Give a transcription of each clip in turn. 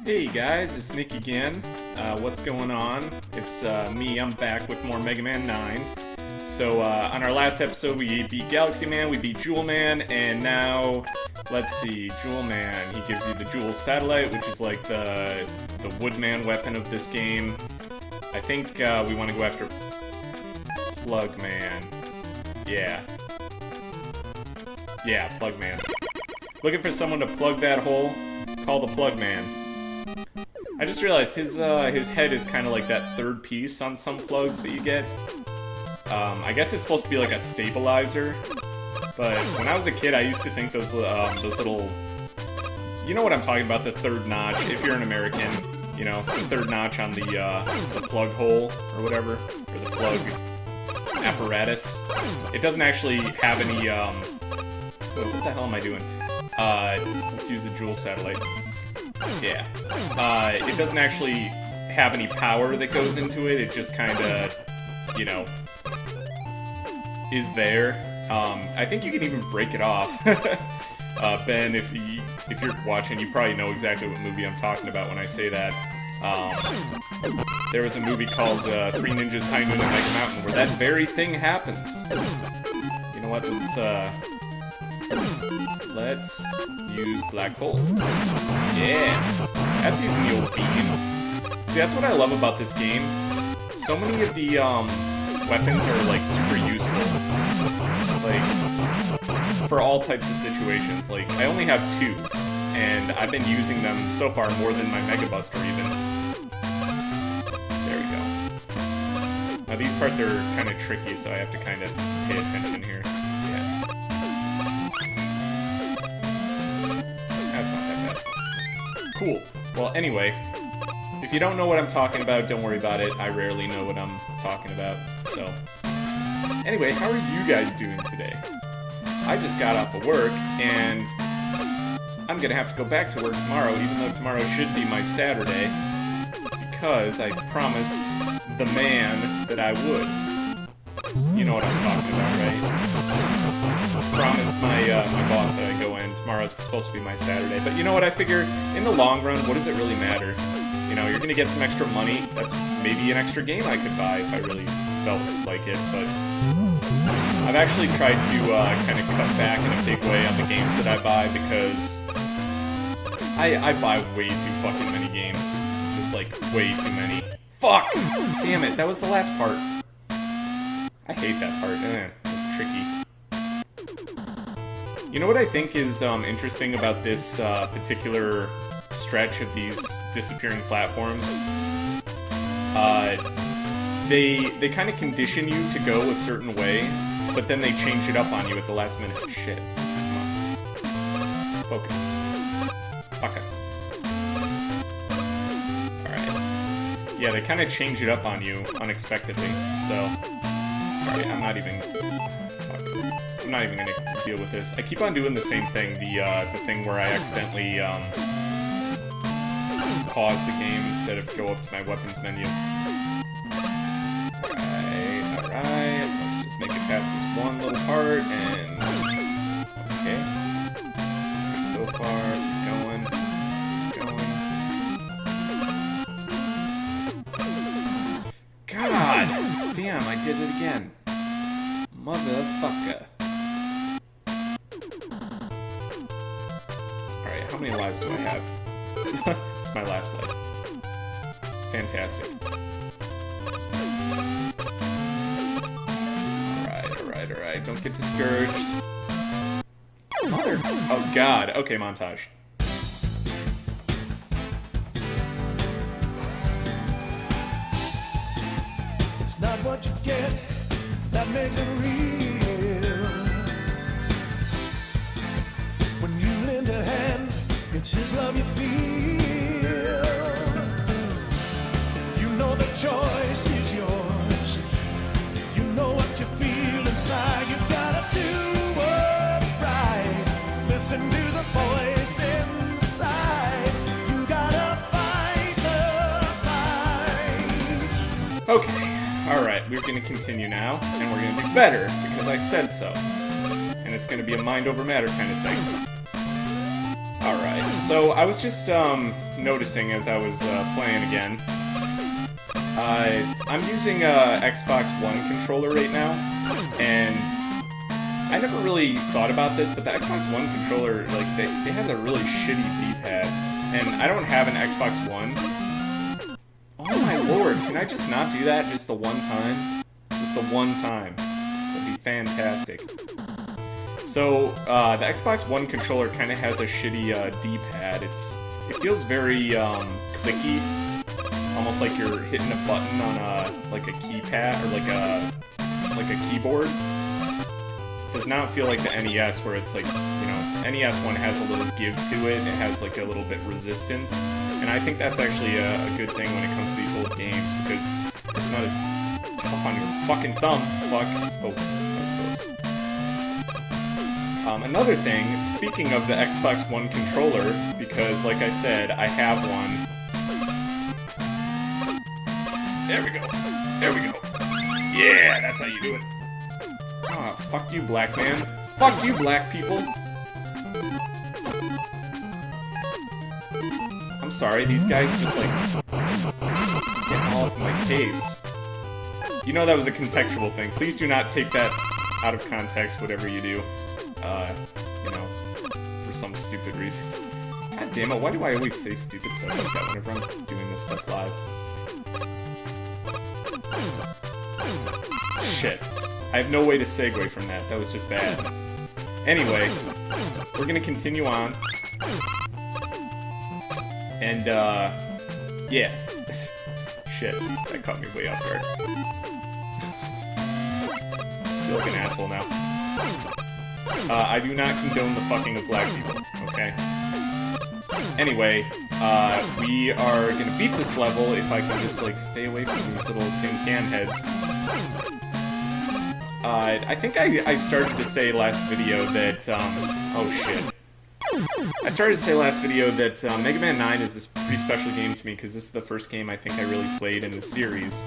Hey guys, it's Nick again. What's going on? It's me, I'm back with more Mega Man 9. So on our last episode we beat Galaxy Man, we beat Jewel Man, and now, let's see, Jewel Man, he gives you the Jewel Satellite, which is like the Woodman weapon of this game. I think we want to go after Plug Man. Yeah, Plug Man. Looking for someone to plug that hole? Call the Plug Man. I just realized his head is kind of like that third piece on some plugs that you get. I guess it's supposed to be like a stabilizer, but when I was a kid, I used to think those little, you know what I'm talking about, the third notch. If you're an American, you know, the third notch on the plug hole or whatever, or the plug apparatus. It doesn't actually have any. What the hell am I doing? Let's use the Jewel Satellite. Yeah. It doesn't actually have any power that goes into it. It just kind of, you know, is there. I think you can even break it off. Ben, if you're watching, you probably know exactly what movie I'm talking about when I say that. There was a movie called Three Ninjas High Noon and Mega Mountain where that very thing happens. You know what? Let's use Black Hole. Yeah, that's using the old beam. See, that's what I love about this game. So many of the weapons are like super useful, like for all types of situations. Like I only have 2, and I've been using them so far more than my Mega Buster even. There we go. Now these parts are kind of tricky, so I have to kind of pay attention here. Cool. Well, anyway, if you don't know what I'm talking about, don't worry about it. I rarely know what I'm talking about, so. Anyway, how are you guys doing today? I just got off of work, and I'm gonna have to go back to work tomorrow, even though tomorrow should be my Saturday, because I promised the man that I would. You know what I'm talking about, right? Promised my boss that I go in. Tomorrow's supposed to be my Saturday. But you know what, I figure, in the long run, what does it really matter? You know, you're gonna get some extra money. That's maybe an extra game I could buy if I really felt like it, but I've actually tried to kind of cut back in a big way on the games that I buy, because I buy way too fucking many games. Just, like, way too many. Fuck! Damn it, that was the last part. I hate that part. It's tricky. You know what I think is interesting about this particular stretch of these disappearing platforms? They kind of condition you to go a certain way, but then they change it up on you at the last minute. Shit. Come on. Focus. Focus. Alright. Yeah, they kind of change it up on you unexpectedly, so. Alright, I'm not even gonna deal with this. I keep on doing the same thing, the thing where I accidentally pause the game instead of go up to my weapons menu. Alright, let's just make it past this one little part, and okay. So far, keep going. God damn, I did it again. Motherfucker. Alright, how many lives do I have? It's my last life. Fantastic. Alright. Don't get discouraged. Mother. Oh god. Okay, montage. It's not what you get that makes it real. When you lend a hand, it's his love you feel. You know the choice is yours. You know what you feel inside. You gotta do what's right. Listen to the voice inside. You gotta fight the fight. Okay. Alright, we're gonna continue now, and we're gonna do better, because I said so. And it's gonna be a mind over matter kind of thing. Alright. So I was just noticing as I was playing again. I'm using a Xbox One controller right now, and I never really thought about this, but the Xbox One controller, like, it has a really shitty D-pad, and I don't have an Xbox One. Oh my lord, can I just not do that just the one time? Just the one time. That'd be fantastic. So, the Xbox One controller kind of has a shitty D-pad. It feels very clicky, almost like you're hitting a button on like a keypad or like a keyboard. It does not feel like the NES, where it's like, you know, NES one has a little give to it. It has like a little bit resistance, and I think that's actually a good thing when it comes to these old games, because it's not as tough on your fucking thumb. Fuck. Oh, that was close. Another thing, speaking of the Xbox One controller, because like I said, I have one. There we go. There we go. Yeah, that's how you do it. Ah, fuck you, black man. Fuck you, black people. I'm sorry, these guys just like getting all up in my face. You know that was a contextual thing. Please do not take that out of context, whatever you do. You know, for some stupid reason. God damn it, why do I always say stupid stuff like that whenever I'm doing this stuff live? Shit. I have no way to segue from that. That was just bad. Anyway, we're gonna continue on. And, yeah. Shit. That caught me way off guard. I feel like an asshole now. I do not condone the fucking of black people, okay? Anyway, we are gonna beat this level if I can just, like, stay away from these little tin can heads. I think I started to say last video that, oh shit. I started to say last video that Mega Man 9 is this pretty special game to me, because this is the first game I think I really played in the series.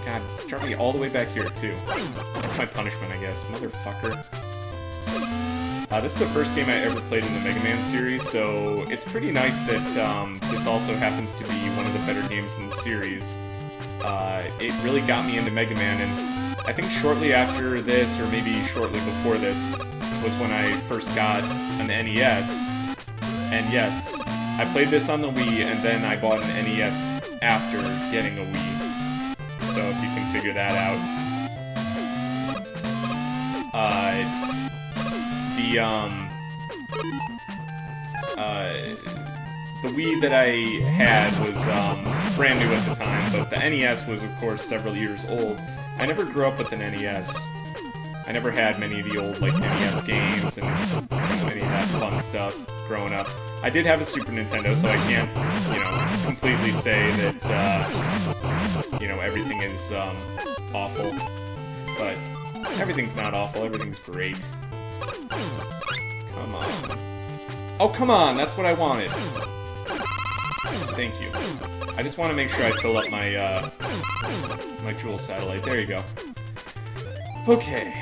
God, it's dropped me all the way back here, too. That's my punishment, I guess. Motherfucker. This is the first game I ever played in the Mega Man series, so it's pretty nice that this also happens to be one of the better games in the series. It really got me into Mega Man, and I think shortly after this, or maybe shortly before this, was when I first got an NES. And yes, I played this on the Wii, and then I bought an NES after getting a Wii. So if you can figure that out. The Wii that I had was brand new at the time, but the NES was, of course, several years old. I never grew up with an NES. I never had many of the old, like, NES games and any of that fun stuff growing up. I did have a Super Nintendo, so I can't, you know, completely say that, you know, everything is, awful. But everything's not awful, everything's great. Come on. Oh, come on, that's what I wanted. Thank you. I just want to make sure I fill up my, my Jewel Satellite. There you go. Okay.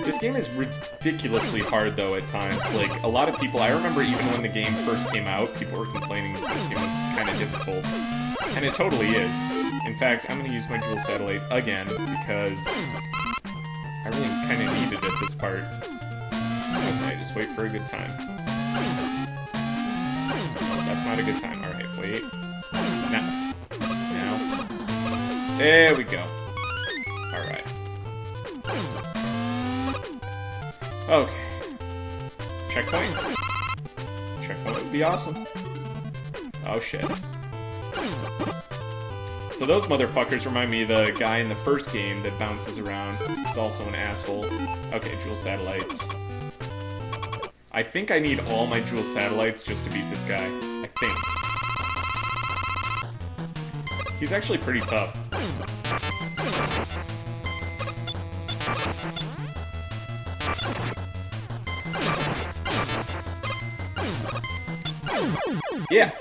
This game is ridiculously hard, though, at times. Like, a lot of people, I remember even when the game first came out, people were complaining that this game was kind of difficult. And it totally is. In fact, I'm going to use my Jewel Satellite again, because I really kind of need it at this part. Okay, just wait for a good time. Oh, that's not a good time. Alright, wait. Now. Now. There we go. Alright. Okay. Checkpoint. Checkpoint would be awesome. Oh shit. So those motherfuckers remind me of the guy in the first game that bounces around. He's also an asshole. Okay, Jewel Satellites. I think I need all my Jewel Satellites just to beat this guy. I think. He's actually pretty tough. Yeah,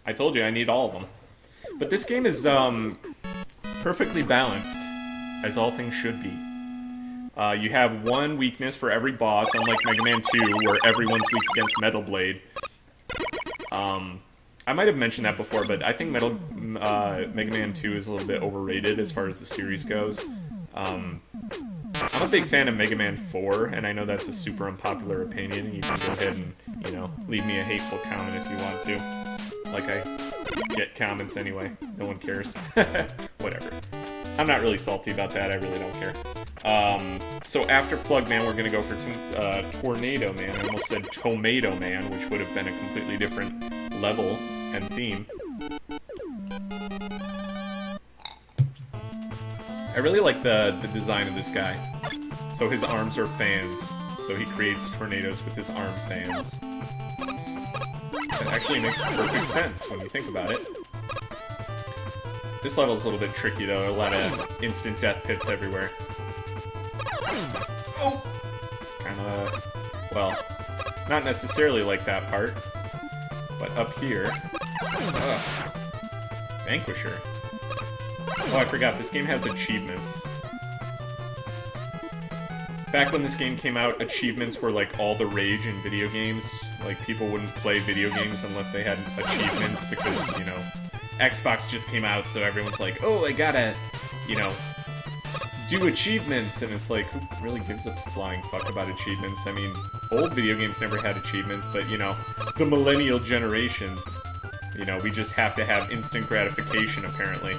I told you I need all of them. But this game is perfectly balanced, as all things should be. You have one weakness for every boss, unlike Mega Man 2, where everyone's weak against Metal Blade. I might have mentioned that before, but I think Mega Man 2 is a little bit overrated as far as the series goes. I'm a big fan of Mega Man 4, and I know that's a super unpopular opinion. You can go ahead and, you know, leave me a hateful comment if you want to. Like, I get comments anyway. No one cares. Whatever. I'm not really salty about that. I really don't care. So after Plug Man, we're gonna go for Tornado Man. I almost said Tomato Man, which would have been a completely different level and theme. I really like the design of this guy. So his arms are fans. So he creates tornadoes with his arm fans. That actually makes perfect sense when you think about it. This level's a little bit tricky though, a lot of instant death pits everywhere. Oh! Kinda, well, not necessarily like that part, but up here. Vanquisher. Oh, I forgot, this game has achievements. Back when this game came out, achievements were like all the rage in video games. Like, people wouldn't play video games unless they had achievements because, you know, Xbox just came out, so everyone's like, oh, I gotta, you know, do achievements, and it's like, who really gives a flying fuck about achievements? I mean, old video games never had achievements, but, you know, the millennial generation, you know, we just have to have instant gratification, apparently.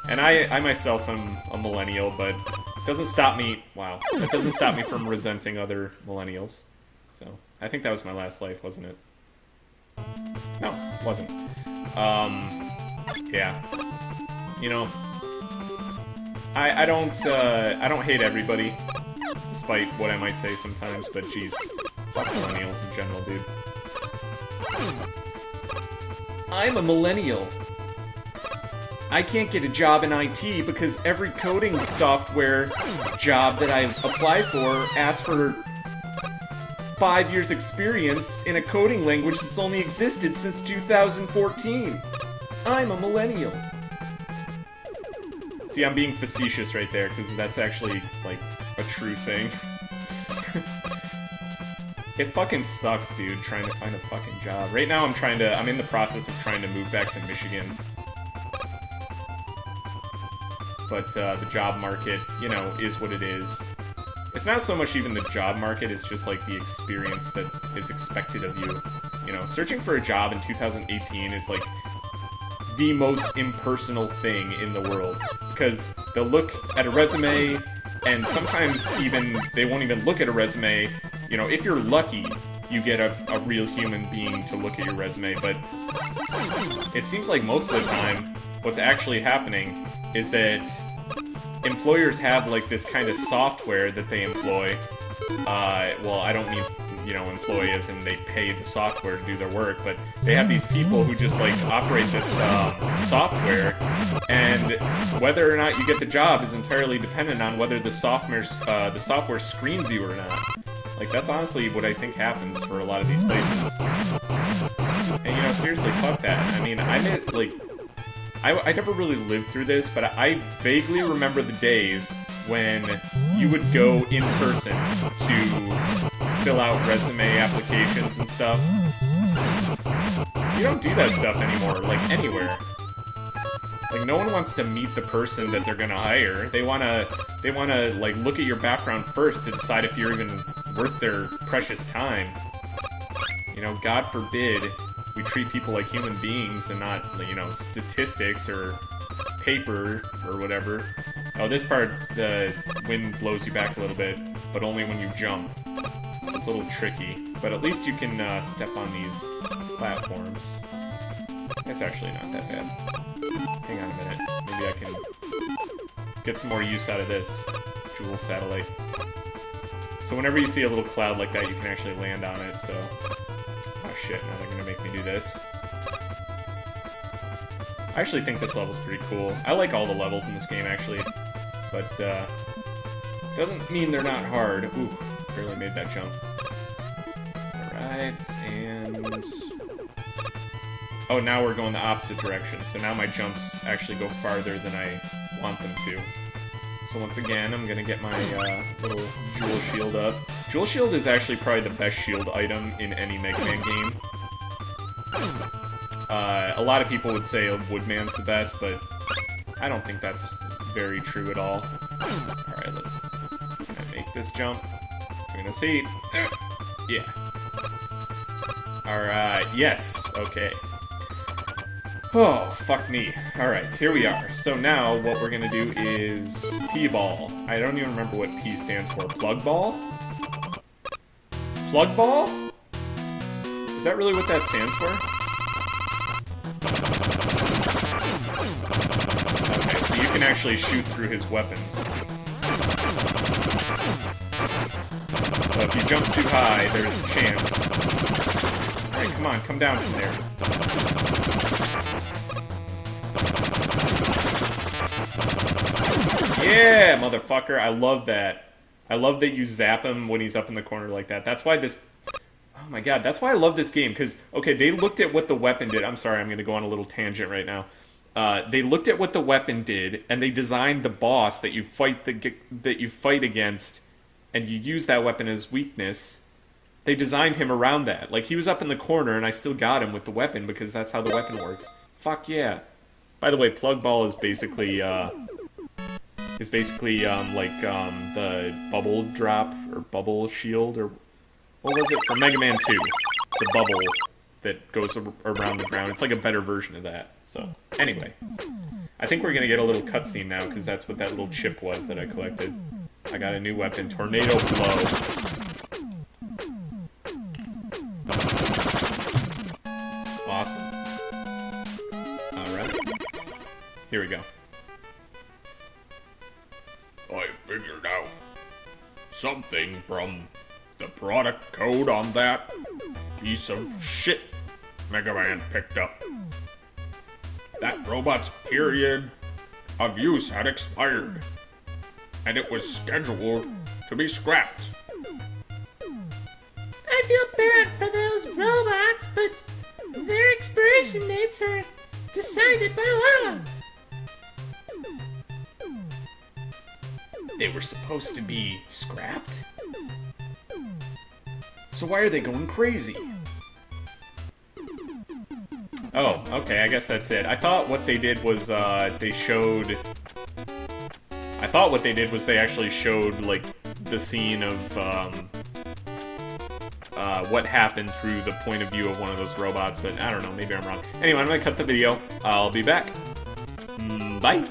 And I myself am a millennial, but it doesn't stop me, wow, it doesn't stop me from resenting other millennials. So, I think that was my last life, wasn't it? No, it wasn't. Yeah. You know, I don't hate everybody, despite what I might say sometimes, but geez, fuck millennials in general, dude. I'm a millennial. I can't get a job in IT because every coding software job that I apply for asks for 5 years experience in a coding language that's only existed since 2014. I'm a millennial. See, I'm being facetious right there, because that's actually, like, a true thing. It fucking sucks, dude, trying to find a fucking job. Right now I'm in the process of trying to move back to Michigan. But, the job market, you know, is what it is. It's not so much even the job market, it's just, like, the experience that is expected of you. You know, searching for a job in 2018 is, like, the most impersonal thing in the world. Because they'll look at a resume, and sometimes even, they won't even look at a resume. You know, if you're lucky, you get a real human being to look at your resume, but it seems like most of the time, what's actually happening is that employers have, like, this kind of software that they employ. Well, I don't mean, you know, employ as in they pay the software to do their work, but they have these people who just, like, operate this software, and whether or not you get the job is entirely dependent on whether the software screens you or not. Like, that's honestly what I think happens for a lot of these places. And, you know, seriously, fuck that. I mean, I never really lived through this, but I vaguely remember the days when you would go in person to fill out resume applications and stuff. You don't do that stuff anymore, like, anywhere. Like, no one wants to meet the person that they're gonna hire. They wanna, like, look at your background first to decide if you're even worth their precious time. You know, God forbid we treat people like human beings and not, you know, statistics or paper or whatever. Oh, this part, the wind blows you back a little bit, but only when you jump. It's a little tricky, but at least you can step on these platforms. It's actually not that bad. Hang on a minute. Maybe I can get some more use out of this Jewel satellite. So whenever you see a little cloud like that, you can actually land on it, so... Oh shit, now they're gonna make me do this. I actually think this level's pretty cool. I like all the levels in this game, actually. But, doesn't mean they're not hard. Ooh, barely made that jump. Alright, and... Oh, now we're going the opposite direction, so now my jumps actually go farther than I want them to. So once again, I'm gonna get my little Jewel Shield up. Jewel Shield is actually probably the best shield item in any Mega Man game. A lot of people would say Woodman's the best, but I don't think that's very true at all. Alright, let's make this jump. We're gonna see. Yeah. Alright, yes, okay. Oh, fuck me. Alright, here we are. So now what we're gonna do is P-Ball. I don't even remember what P stands for. Plug Ball? Plug Ball? Is that really what that stands for? Okay, so you can actually shoot through his weapons. So if you jump too high, there's a chance. Alright, come on, come down from there. Yeah, motherfucker, I love that. I love that you zap him when he's up in the corner like that. That's why this... Oh my god, that's why I love this game, because, okay, they looked at what the weapon did. I'm sorry, I'm gonna go on a little tangent right now. They looked at what the weapon did, and they designed the boss that you fight against, and you use that weapon as weakness. They designed him around that. Like, he was up in the corner, and I still got him with the weapon, because that's how the weapon works. Fuck yeah. By the way, Plug Ball is basically, the bubble drop, or bubble shield, or... What was it? For Mega Man 2. The bubble that goes around the ground. It's like a better version of that. So, anyway. I think we're gonna get a little cutscene now, because that's what that little chip was that I collected. I got a new weapon, Tornado Blow. Awesome. Alright. Here we go. I figured out something from the product code on that piece of shit Mega Man picked up. That robot's period of use had expired, and it was scheduled to be scrapped. I feel bad for those robots, but their expiration dates are decided by law. They were supposed to be scrapped? So why are they going crazy? Oh, okay, I guess that's it. I thought what they did was, they actually showed, like, the scene of, what happened through the point of view of one of those robots, but I don't know, maybe I'm wrong. Anyway, I'm gonna cut the video. I'll be back. Bye!